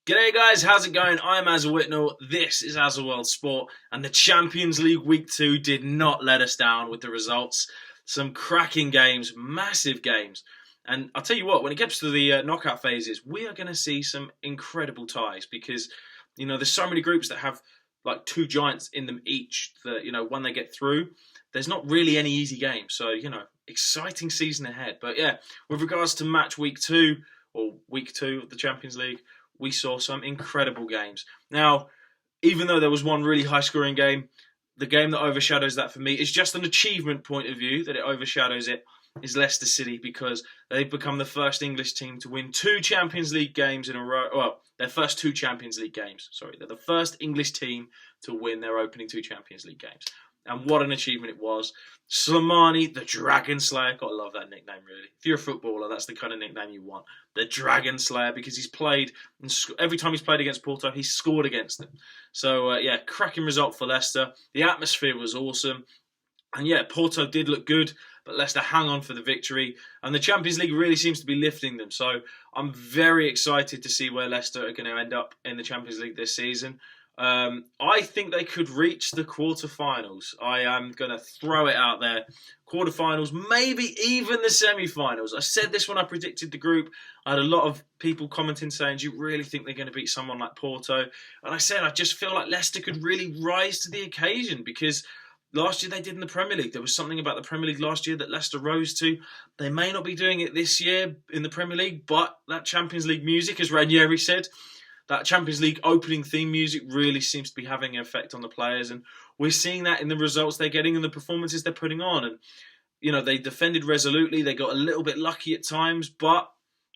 G'day guys, how's it going? I'm Aza Whitnall, this is Aza World Sport, and the Champions League Week 2 did not let us down with the results. Some cracking games, massive games. And I'll tell you what, when it gets to the knockout phases, we are going to see some incredible ties because, there's so many groups that have like two giants in them each that, when they get through, there's not really any easy games. So, exciting season ahead. But yeah, with regards to match week 2 or week 2 of the Champions League, we saw some incredible games. Now, even though there was one really high-scoring game, the game that overshadows that for me is just an achievement point of view that it overshadows it is Leicester City because they've become the first English team to win 2 Champions League games in a row. Well, their first 2 Champions League games. Sorry, they're the first English team to win their opening 2 Champions League games. And what an achievement it was. Slimani, the Dragon Slayer. Gotta love that nickname, really. If you're a footballer, that's the kind of nickname you want. The Dragon Slayer, because he's played, every time he's played against Porto, he's scored against them. So, cracking result for Leicester. The atmosphere was awesome. And Porto did look good, but Leicester hang on for the victory. And the Champions League really seems to be lifting them. So, I'm very excited to see where Leicester are going to end up in the Champions League this season. I think they could reach the quarterfinals. I am going to throw it out there. Quarterfinals, maybe even the semi-finals. I said this when I predicted the group. I had a lot of people commenting saying, do you really think they're going to beat someone like Porto? And I said, I just feel like Leicester could really rise to the occasion because last year they did in the Premier League. There was something about the Premier League last year that Leicester rose to. They may not be doing it this year in the Premier League, but that Champions League music, as Ranieri said, that Champions League opening theme music really seems to be having an effect on the players. And we're seeing that in the results they're getting and the performances they're putting on. And, they defended resolutely. They got a little bit lucky at times. But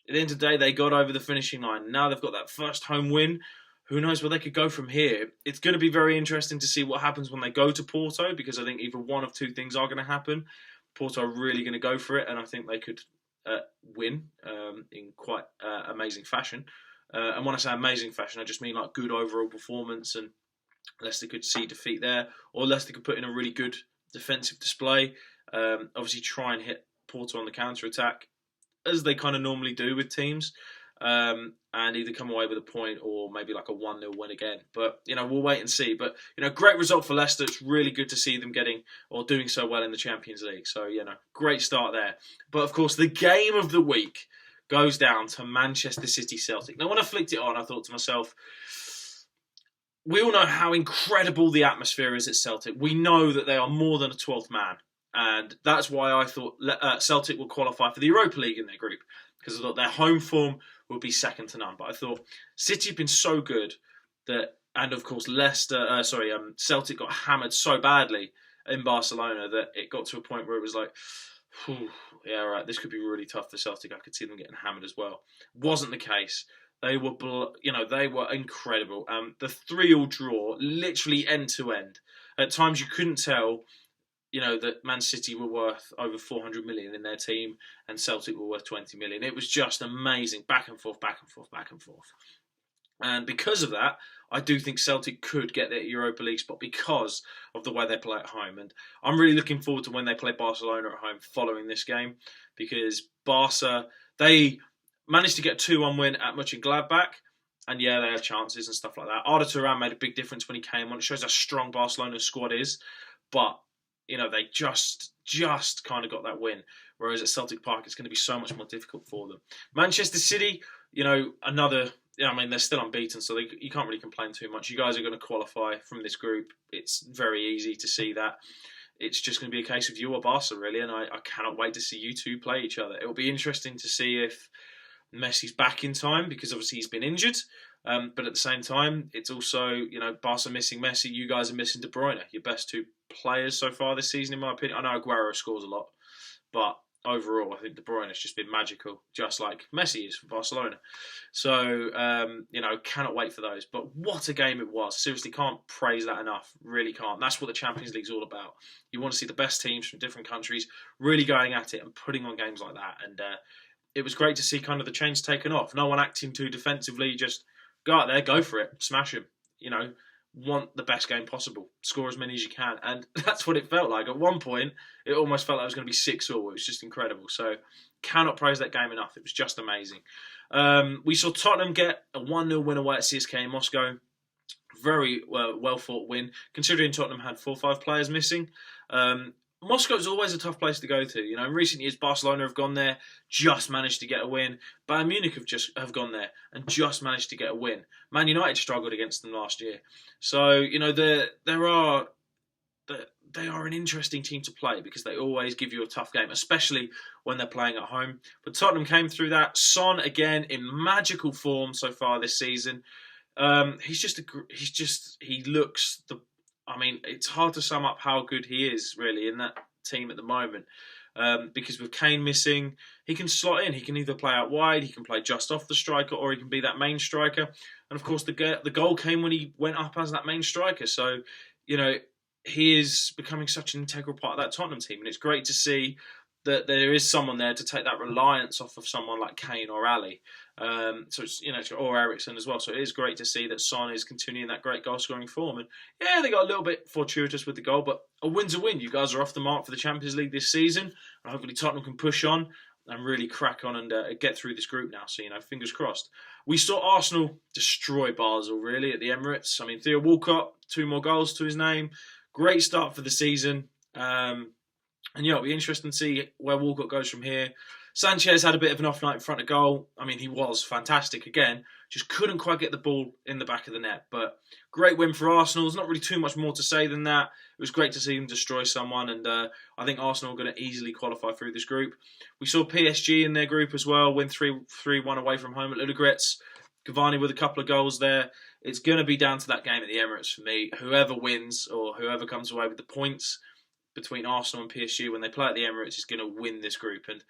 at the end of the day, they got over the finishing line. Now they've got that first home win. Who knows where they could go from here? It's going to be very interesting to see what happens when they go to Porto because I think either one of 2 things are going to happen. Porto are really going to go for it. And I think they could win in quite amazing fashion. And when I say amazing fashion, I just mean like good overall performance and Leicester could see defeat there or Leicester could put in a really good defensive display. Obviously try and hit Porto on the counter-attack as they kind of normally do with teams and either come away with a point or maybe like a 1-0 win again. But, we'll wait and see. But, great result for Leicester. It's really good to see them getting or doing so well in the Champions League. So, great start there. But, of course, the game of the week goes down to Manchester City Celtic. Now, when I flicked it on, I thought to myself, we all know how incredible the atmosphere is at Celtic. We know that they are more than a 12th man. And that's why I thought Celtic will qualify for the Europa League in their group. Because I thought their home form would be second to none. But I thought City have been so good that, and of course Celtic got hammered so badly in Barcelona that it got to a point where it was like, yeah, right, this could be really tough for Celtic. I could see them getting hammered as well. Wasn't the case. They were, they were incredible. The 3-3 draw, literally end to end. At times you couldn't tell, that Man City were worth over 400 million in their team and Celtic were worth 20 million. It was just amazing. Back and forth, back and forth, back and forth. And because of that, I do think Celtic could get their Europa League spot because of the way they play at home. And I'm really looking forward to when they play Barcelona at home following this game because Barca, they managed to get a 2-1 win at Mönchengladbach. And they had chances and stuff like that. Arda Turan made a big difference when he came on. It shows how strong Barcelona's squad is. But, they just kind of got that win. Whereas at Celtic Park, it's going to be so much more difficult for them. Manchester City, they're still unbeaten, so you can't really complain too much. You guys are going to qualify from this group. It's very easy to see that. It's just going to be a case of you or Barca, really, and I cannot wait to see you two play each other. It'll be interesting to see if Messi's back in time, because obviously he's been injured. But at the same time, it's also, Barca missing Messi, you guys are missing De Bruyne, your best 2 players so far this season, in my opinion. I know Aguero scores a lot, but overall, I think De Bruyne has just been magical, just like Messi is for Barcelona. So, cannot wait for those. But what a game it was. Seriously, can't praise that enough. Really can't. That's what the Champions League's all about. You want to see the best teams from different countries really going at it and putting on games like that. And it was great to see kind of the chains taken off. No one acting too defensively, just go out there, go for it, smash him. want the best game possible, score as many as you can, and that's what it felt like. At one point, it almost felt like it was going to be 6-all. It was just incredible. So, cannot praise that game enough. It was just amazing. We saw Tottenham get a 1-0 win away at CSKA in Moscow. Very well fought win, considering Tottenham had 4 or 5 players missing. Moscow is always a tough place to go to. You know, in recent years, Barcelona have gone there, just managed to get a win. Bayern Munich have gone there and just managed to get a win. Man United struggled against them last year. So, you know, they are an interesting team to play because they always give you a tough game, especially when they're playing at home. But Tottenham came through that. Son, again, in magical form so far this season. He looks I mean, it's hard to sum up how good he is, really, in that team at the moment. Because with Kane missing, he can slot in. He can either play out wide, he can play just off the striker, or he can be that main striker. And of course, the goal came when he went up as that main striker. So, you know, he is becoming such an integral part of that Tottenham team. And it's great to see that there is someone there to take that reliance off of someone like Kane or Ali. So it's, you know, or Eriksen as well. So it is great to see that Son is continuing that great goal scoring form. And yeah, they got a little bit fortuitous with the goal, but a win's a win. You guys are off the mark for the Champions League this season, and hopefully Tottenham can push on and really crack on and get through this group now. So, you know, fingers crossed. We saw Arsenal destroy Basel, really, at the Emirates. I mean, Theo Walcott, 2 more goals to his name. Great start for the season. And yeah, it'll be interesting to see where Walcott goes from here. Sanchez had a bit of an off night in front of goal. I mean, he was fantastic again. Just couldn't quite get the ball in the back of the net. But great win for Arsenal. There's not really too much more to say than that. It was great to see them destroy someone. And I think Arsenal are going to easily qualify through this group. We saw PSG in their group as well. Win 3-1 away from home at Ludogorets. Cavani with a couple of goals there. It's going to be down to that game at the Emirates for me. Whoever wins or whoever comes away with the points between Arsenal and PSG when they play at the Emirates is going to win this group. And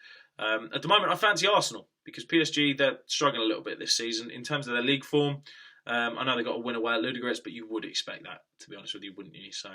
at the moment, I fancy Arsenal because PSG, they're struggling a little bit this season in terms of their league form. I know they got a win away at Ludogorets, but you would expect that, to be honest with you, wouldn't you? So,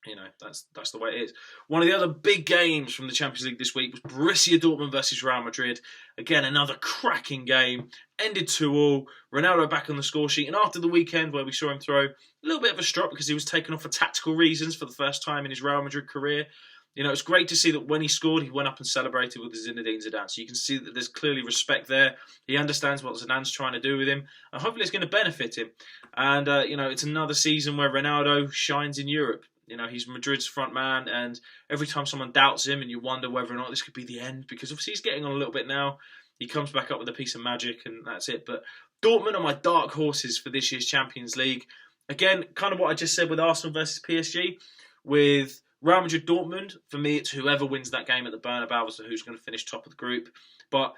you know, that's the way it is. One of the other big games from the Champions League this week was Borussia Dortmund versus Real Madrid. Again, another cracking game. Ended 2-2. Ronaldo back on the score sheet. And after the weekend where we saw him throw a little bit of a strop because he was taken off for tactical reasons for the first time in his Real Madrid career, you know, it's great to see that when he scored, he went up and celebrated with Zinedine Zidane. So you can see that there's clearly respect there. He understands what Zidane's trying to do with him. And hopefully it's going to benefit him. And, you know, it's another season where Ronaldo shines in Europe. You know, he's Madrid's front man, and every time someone doubts him and you wonder whether or not this could be the end, because obviously he's getting on a little bit now, he comes back up with a piece of magic and that's it. But Dortmund are my dark horses for this year's Champions League. Again, kind of what I just said with Arsenal versus PSG. With Real Madrid Dortmund, for me, it's whoever wins that game at the Bernabeu as to who's going to finish top of the group. But,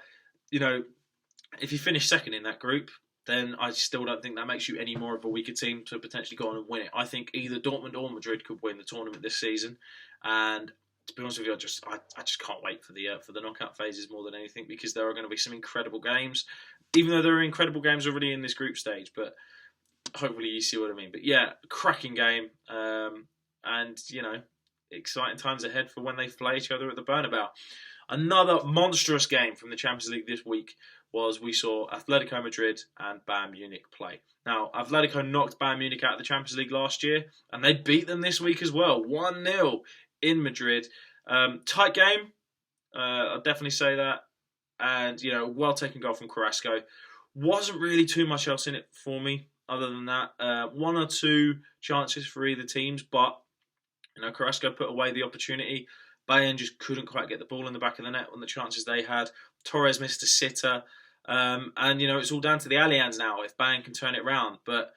you know, if you finish second in that group, then I still don't think that makes you any more of a weaker team to potentially go on and win it. I think either Dortmund or Madrid could win the tournament this season. And to be honest with you, I just can't wait for the knockout phases more than anything, because there are going to be some incredible games, even though there are incredible games already in this group stage. But hopefully you see what I mean. But yeah, cracking game. And, you know, exciting times ahead for when they play each other at the Bernabeu. Another monstrous game from the Champions League this week was we saw Atletico Madrid and Bayern Munich play. Now, Atletico knocked Bayern Munich out of the Champions League last year, and they beat them this week as well, 1-0 in Madrid. Tight game, I'll definitely say that. And, you know, well taken goal from Carrasco. Wasn't really too much else in it for me other than that. 1 or 2 chances for either teams, but, you know, Carrasco put away the opportunity. Bayern just couldn't quite get the ball in the back of the net on the chances they had. Torres missed a sitter. And, you know, it's all down to the Allianz now if Bayern can turn it round. But,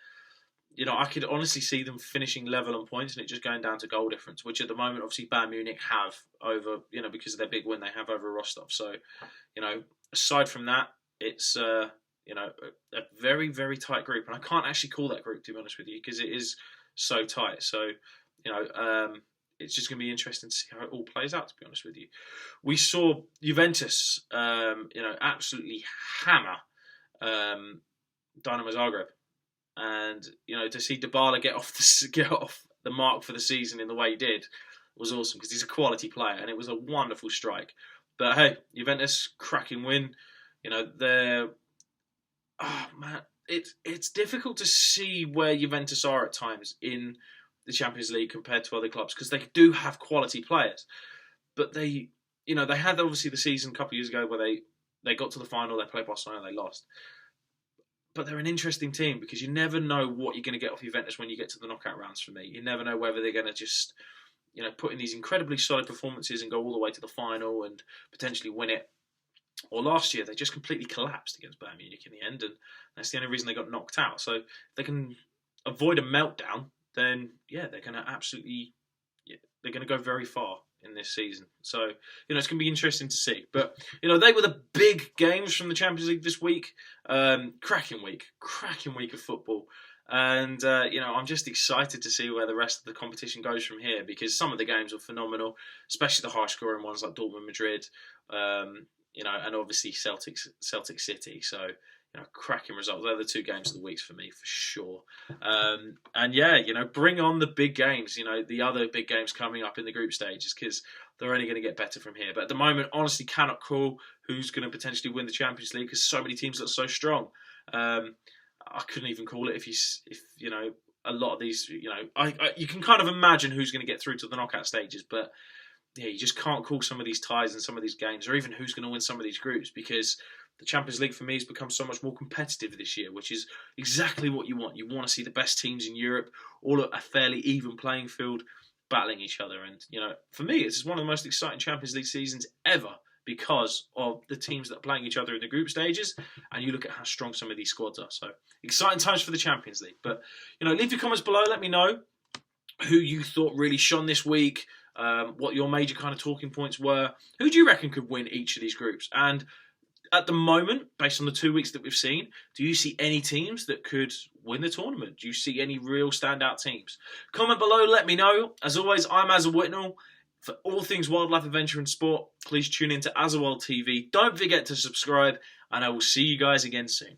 you know, I could honestly see them finishing level on points and it just going down to goal difference, which at the moment, obviously, Bayern Munich have over, you know, because of their big win they have over Rostov. So, you know, aside from that, it's, you know, a very, very tight group. And I can't actually call that group, to be honest with you, because it is so tight. So, you know, it's just going to be interesting to see how it all plays out, to be honest with you. We saw Juventus, you know, absolutely hammer Dinamo Zagreb. And, you know, to see Dybala get off the mark for the season in the way he did was awesome, because he's a quality player and it was a wonderful strike. But hey, Juventus, cracking win. You know, they're... Oh, man. it's difficult to see where Juventus are at times in the Champions League compared to other clubs, because they do have quality players, but they had obviously the season a couple of years ago where they got to the final, they played Barcelona, they lost. But they're an interesting team because you never know what you're going to get off Juventus when you get to the knockout rounds. For me, you never know whether they're going to just put in these incredibly solid performances and go all the way to the final and potentially win it. Or last year, they just completely collapsed against Bayern Munich in the end, and that's the only reason they got knocked out. So if they can avoid a meltdown, then they're going to they're going to go very far in this season. So it's going to be interesting to see. But they were the big games from the Champions League this week. Cracking week of football. And, I'm just excited to see where the rest of the competition goes from here, because some of the games were phenomenal, especially the high-scoring ones like Dortmund, Madrid, and obviously Celtic City. So, cracking results. They're the two games of the weeks for me, for sure. Bring on the big games, the other big games coming up in the group stages, because they're only going to get better from here. But at the moment, honestly, cannot call who's going to potentially win the Champions League, because so many teams look so strong. I couldn't even call it if a lot of these, you can kind of imagine who's going to get through to the knockout stages, but you just can't call some of these ties in some of these games, or even who's going to win some of these groups, because the Champions League for me has become so much more competitive this year, which is exactly what you want. You want to see the best teams in Europe all at a fairly even playing field battling each other. And, for me, it's one of the most exciting Champions League seasons ever, because of the teams that are playing each other in the group stages, and you look at how strong some of these squads are. So, exciting times for the Champions League. But, leave your comments below. Let me know who you thought really shone this week, what your major kind of talking points were. Who do you reckon could win each of these groups? And at the moment, based on the 2 weeks that we've seen, do you see any teams that could win the tournament? Do you see any real standout teams? Comment below, let me know. As always, I'm Aza Whitnall. For all things wildlife, adventure and sport, please tune in to Aza World TV. Don't forget to subscribe, and I will see you guys again soon.